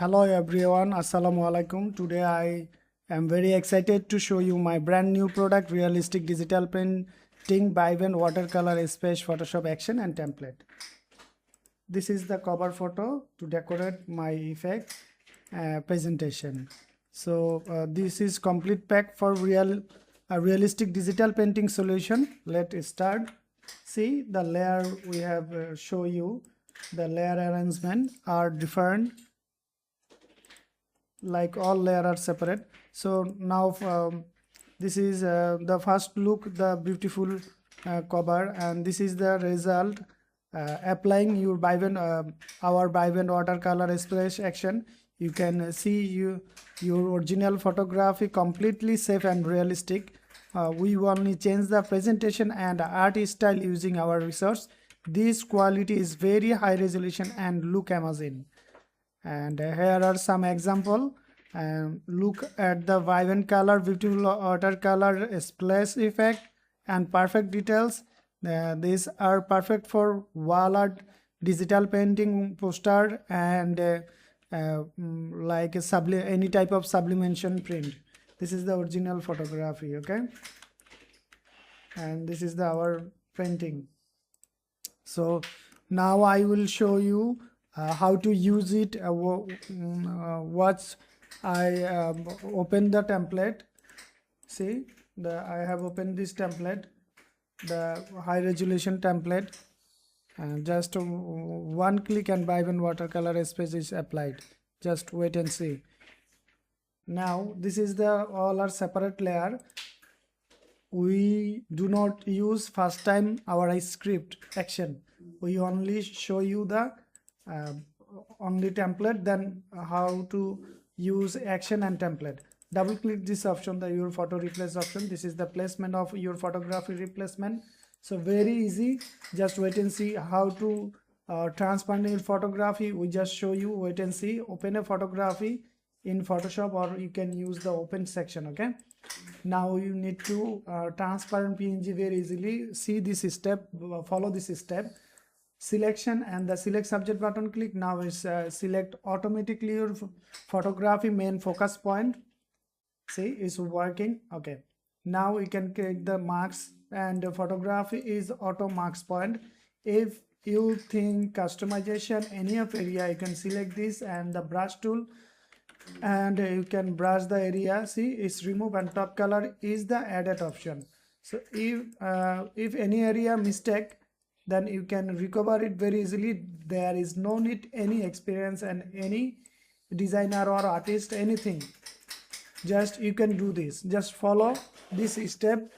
Hello everyone, Assalamu alaikum. Today I am very excited to show you my brand new product, realistic digital printing by watercolor space Photoshop action and template. This is the cover photo to decorate my effect presentation. So this is complete pack for realistic digital painting solution. Let's start. See the layer we have show you. The layer arrangement are different, like all layer are separate. So now this is the first look, the beautiful cover, and this is the result applying your our watercolor splash action. You can see your original photography completely safe and realistic. We only change the presentation and art style using our resource. This quality is very high resolution and look amazing. And here are some example. Look at the vibrant color, beautiful watercolor splash effect and perfect details. These are perfect for wall art, digital painting, poster, and like any type of sublimation print. This is the original photography, okay? And this is our painting. So now I will show you how to use it. I open the template. See, I have opened this template, the high resolution template, and just one click and watercolor space is applied. Just wait and see. Now this is the all are separate layer. We do not use first time our script action. We only show you the only template, then how to use action and template. Double click this option, the your photo replace option. This is the placement of your photography replacement. So very easy. Just wait and see how to transparent your photography. We just show you. Wait and see. Open a photography in Photoshop, or you can use the open section. Okay, now you need to transparent PNG very easily. See this step, follow this step. Selection and the select subject button click. Now is select automatically your photography main focus point. See, it's working. Okay, now we can create the marks, and the photography is auto marks point. If you think customization any of area, you can select this and the brush tool, and you can brush the area. See, it's remove, and top color is the edit option. So if any area mistake, then you can recover it very easily. There is no need any experience and any designer or artist, anything. Just you can do this. Just follow this step.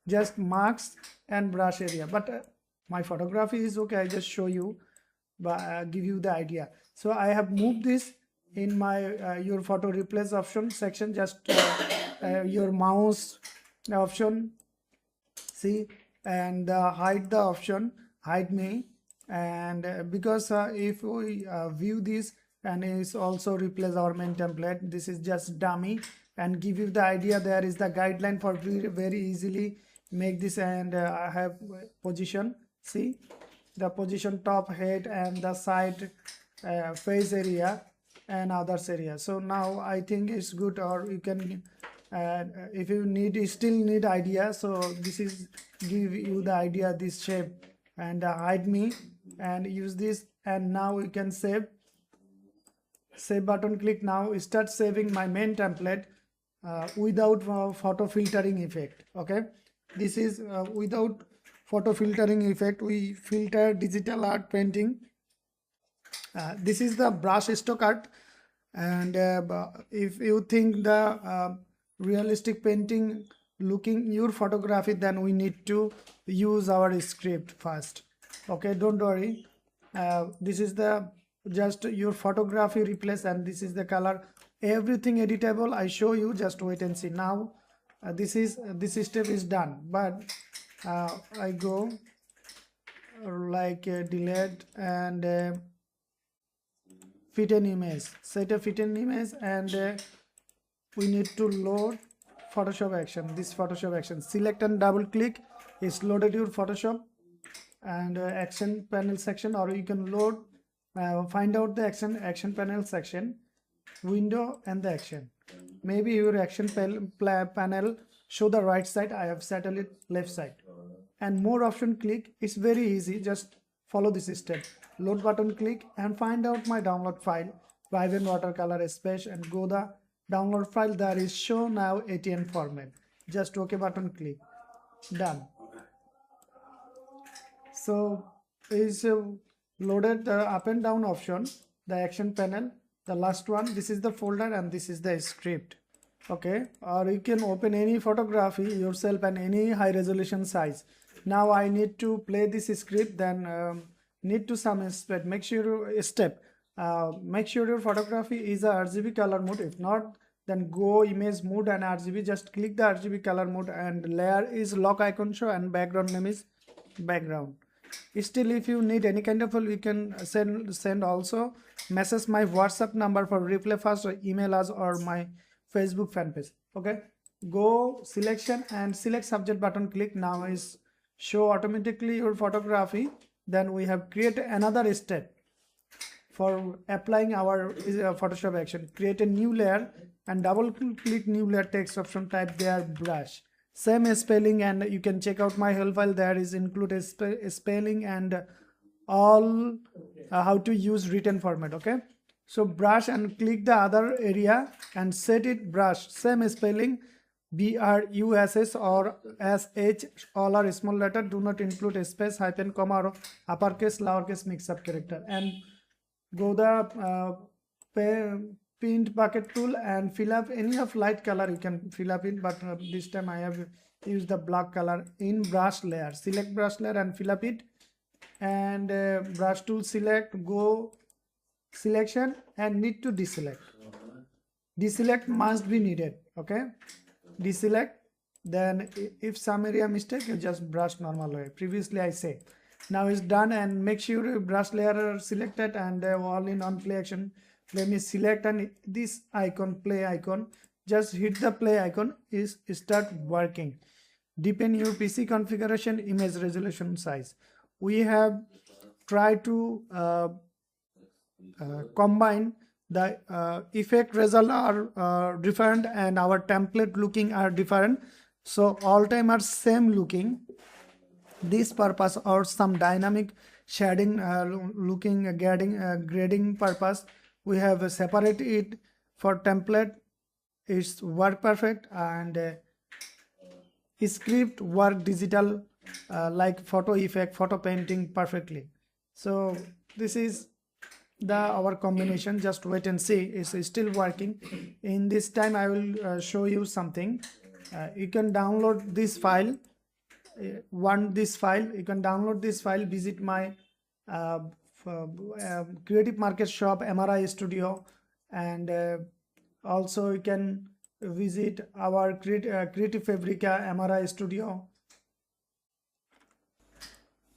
Just marks and brush area. But my photography is okay. I just show you, but give you the idea. So I have moved this in my your photo replace option section. Just your mouse option. See, and hide the option, hide me, and because if we view this, and it's also replace our main template. This is just dummy and give you the idea. There is the guideline for very easily make this, and I have position. See the position, top, head, and the side face area and others area. So now I think it's good, or you can if you still need idea, so this is give you the idea, this shape, and hide me and use this. And now we can save button click. Now start saving my main template without photo filtering effect. Okay, this is without photo filtering effect. We filter digital art painting. This is the brush stroke art, and if you think the realistic painting looking your photography, then we need to use our script first. Okay, don't worry. This is the just your photography replace, and this is the color, everything editable. I show you. Just wait and see. Now this step is done, but I go like delete and fit an image, set a fit an image, and we need to load Photoshop action. This Photoshop action, select and double click, is loaded your Photoshop and action panel section, or you can load find out the action panel section. window and the action. Maybe your action panel show the right side, I have settled it left side. And more option click, it's very easy, just follow this step. Load button click and find out my download file, Vibrant Watercolor Space, and go the download file that is show now ATN format. Just OK button click, done. So is loaded the up and down option, the action panel, the last one, this is the folder and this is the script. Okay, or you can open any photography yourself and any high resolution size. Now I need to play this script, then need to some step. Make sure make sure your photography is a RGB color mode. If not, then go image mode and RGB, just click the RGB color mode, and layer is lock icon show and background name is background. Still, if you need any kind of help, you can send also message my WhatsApp number for reply fast, or email us, or my Facebook fan page. Okay, go selection and select subject button click. Now is show automatically your photography. Then we have create another step for applying our Photoshop action. Create a new layer and double click new layer, text option, type there brush, same spelling, and you can check out my help file, there is included spelling and all how to use written format. Okay, so brush and click the other area and set it brush, same spelling, BRUSS or SH, all are small letter, do not include a space, hyphen, comma, or uppercase lowercase mix up character. And go the paint bucket tool and fill up any of light color, you can fill up it, but this time I have used the black color. In brush layer, select brush layer and fill up it, and brush tool select, go selection and need to deselect. Deselect must be needed. Okay, deselect, then if some area mistake, you just brush normal way, previously I say. Now it's done, and make sure your brush layer are selected, and all in on play action. Let me select, and this icon, play icon, just hit the play icon, is start working. Depend your PC configuration, image resolution size. We have tried to combine the effect result are different and our template looking are different, so all time are same looking. This purpose or some dynamic shading looking grading purpose, we have separated it for template. It's work perfect, and script work digital like photo effect, photo painting perfectly. So this is the our combination. Just wait and see, it's still working. In this time I will show you something. You can download this file. This file, you can download this file, visit my Creative Market Shop, MRI Studio, and also you can visit our Creative Fabrica MRI Studio.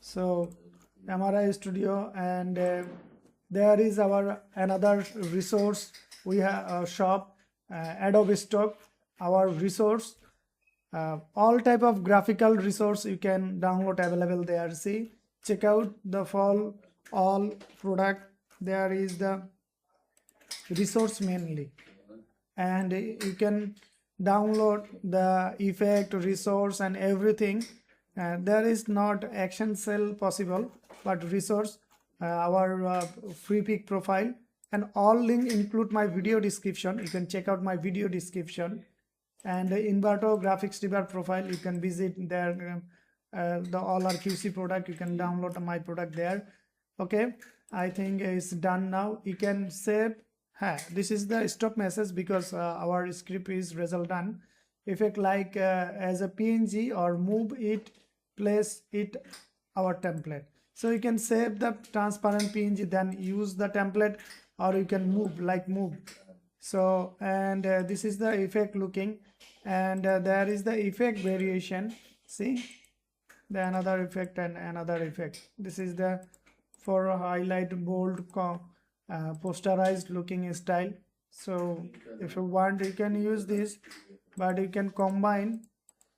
So MRI Studio, and there is our another resource. We have a shop, Adobe Stock, our resource. All type of graphical resource you can download available there. See, check out the all product, there is the resource mainly, and you can download the effect, resource, and everything. There is not action cell possible, but resource, our free pick profile, and all link include my video description. You can check out my video description. And Inverto graphics debug profile, you can visit there. The all are QC product, you can download my product there. Okay, I think it's done now. You can save. This is the stop message because our script is result done. Effect like as a PNG or move it, place it, our template. So you can save the transparent PNG, then use the template, or you can move like move. So, and this is the effect looking, and there is the effect variation. See, the another effect and another effect. This is the for highlight, bold, posterized looking style. So if you want, you can use this, but you can combine.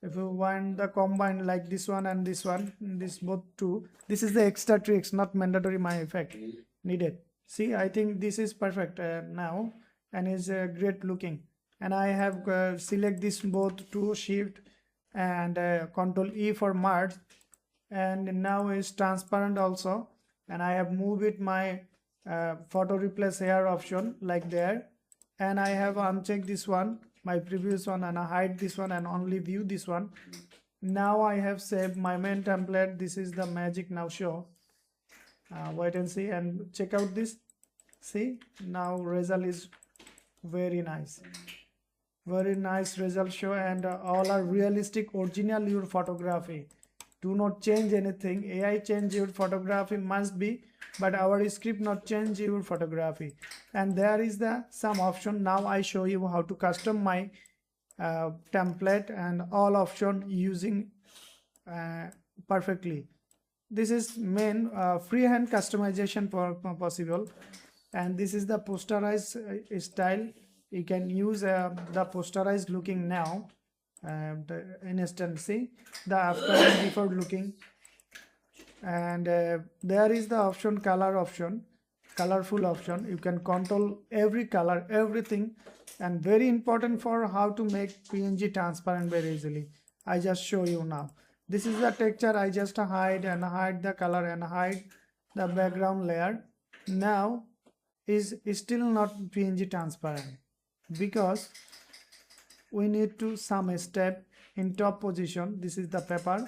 If you want the combine like this one and this one, this both two, this is the extra tricks, not mandatory my effect needed. See, I think this is perfect now. and is great looking. And I have select this both to shift and control E for merge, and now is transparent also, and I have moved it my photo replace here option like there, and I have unchecked this one, my previous one, and I hide this one and only view this one. Now I have saved my main template. This is the magic now show. Wait and see and check out this. See, now result is very nice, very nice result show, and all are realistic, original your photography. Do not change anything. AI change your photography must be, but our script not change your photography. And there is the some option. Now I show you how to custom my template and all option using perfectly. This is main freehand customization possible, and this is the posterized style. You can use the posterized looking now, the instant, see the after and before looking. And there is the option color option, colorful option. You can control every color, everything, and very important for how to make PNG transparent very easily. I just show you now. This is the texture. I just hide and hide the color and hide the background layer. Now is still not PNG transparent because we need to some step in top position. This is the paper.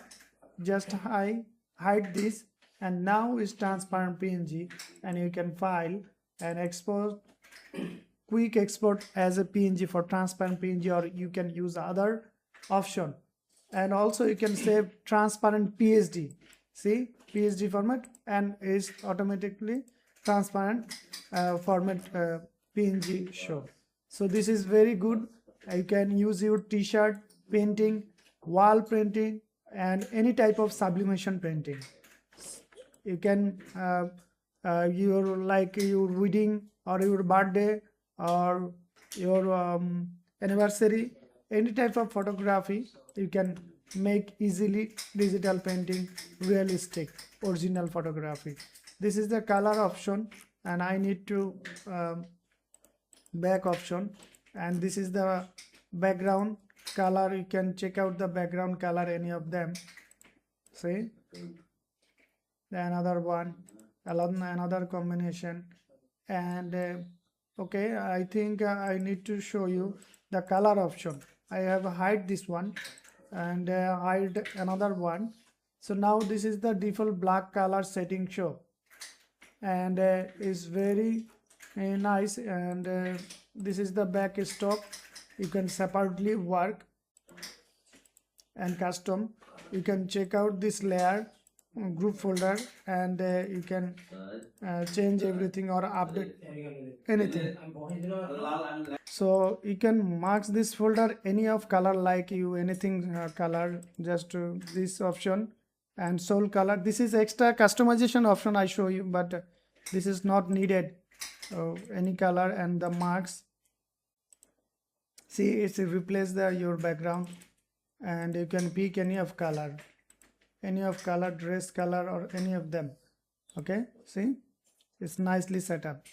Just hide this, and now is transparent PNG, and you can file and export, quick export as a PNG for transparent PNG, or you can use other option. And also you can save transparent PSD. See, PSD format, and is automatically transparent format PNG show. So this is very good. You can use your t-shirt painting, wall painting, and any type of sublimation painting. You can your like your wedding or your birthday or your anniversary, any type of photography you can make easily. Digital painting, realistic, original photography. This is the color option, and I need to back option, and this is the background color. You can check out the background color, any of them. See, another one, another combination. And okay, I think I need to show you the color option. I have hide this one and hide another one. So now this is the default black color setting show, and is very nice. And this is the back stock. You can separately work and custom. You can check out this layer group folder, and you can change everything or update anything. So you can mark this folder any of color like you, anything color, just this option, and soul color. This is extra customization option I show you, but this is not needed. Any color and the marks. See, it's replace your background, and you can pick any of color, dress color, or any of them. Okay, see, it's nicely set up.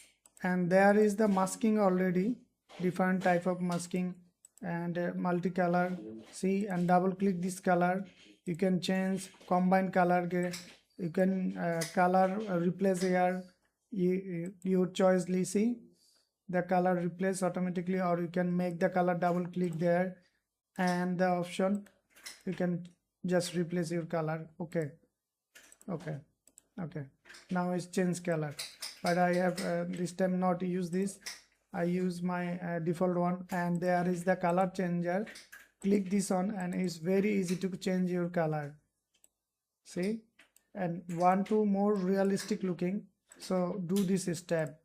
And there is the masking already, different type of masking, and multicolor. See, and double click this color, you can change combine color. You can color replace here, your choicely. See, the color replace automatically, or you can make the color, double click there, and the option you can just replace your color. Okay, now it's change color, but I have this time not use this. I use my default one, and there is the color changer. Click this on, and it's very easy to change your color. See, and want to more realistic looking, so do this step.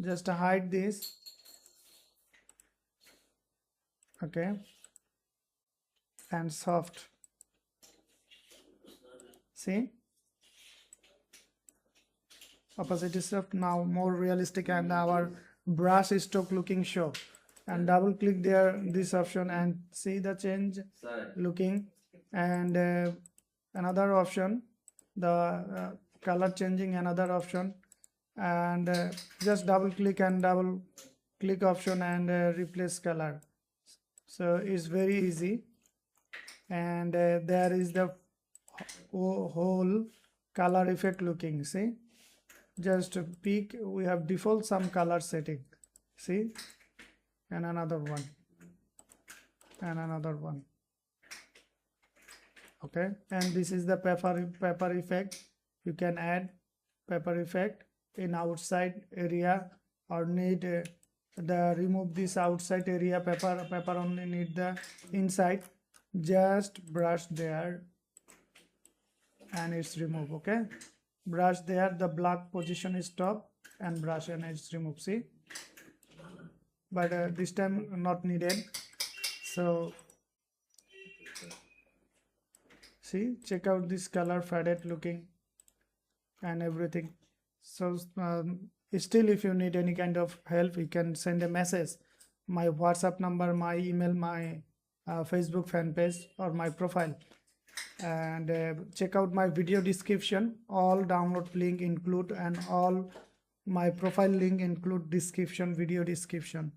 Just hide this. Okay, and soft. See, opacity soft, now more realistic, and our brush stroke looking show. And double click there this option, and see the change looking. And another option, the color changing, another option. And just double click and double click option and replace color. So it's very easy, and there is the whole color effect looking. See, just pick, we have default some color setting, see, and another one and another one. Okay, and this is the pepper effect. You can add pepper effect in outside area, or need the remove this outside area pepper only need the inside. Just brush there and it's remove. Okay, brush there, the black position is stop, and brush and it's remove. See, but this time not needed. So see, check out this color faded looking and everything. So still, if you need any kind of help, you can send a message. My WhatsApp number, my email, my Facebook fan page, or my profile. And check out my video description. All download link include, and all my profile link include description, video description.